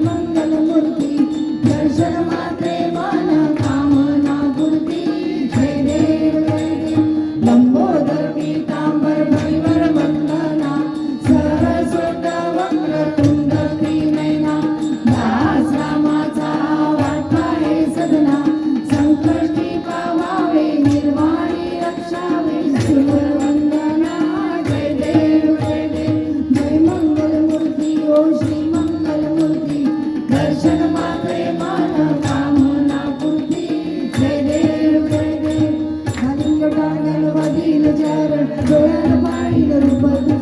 मंगलमूर्ती दर्शन मात्रे मन कामना पूर्ती जय देव लंबोदर पीतांबर भैवर वंदना सरस्वत वक्रतुंड त्रिनयना दास रामाचा वाटला हे सदना संकष्टी पावावे निर्वाणी रक्षावे सुरवंदना जय देव जय मंगलमूर्ती ओ श्री मंगलमूर्ती दर्शन मात्रे मन कामना पूर्ती जय देव खालिंग टांगण वदील चरण डोळ्याला पाणी रूप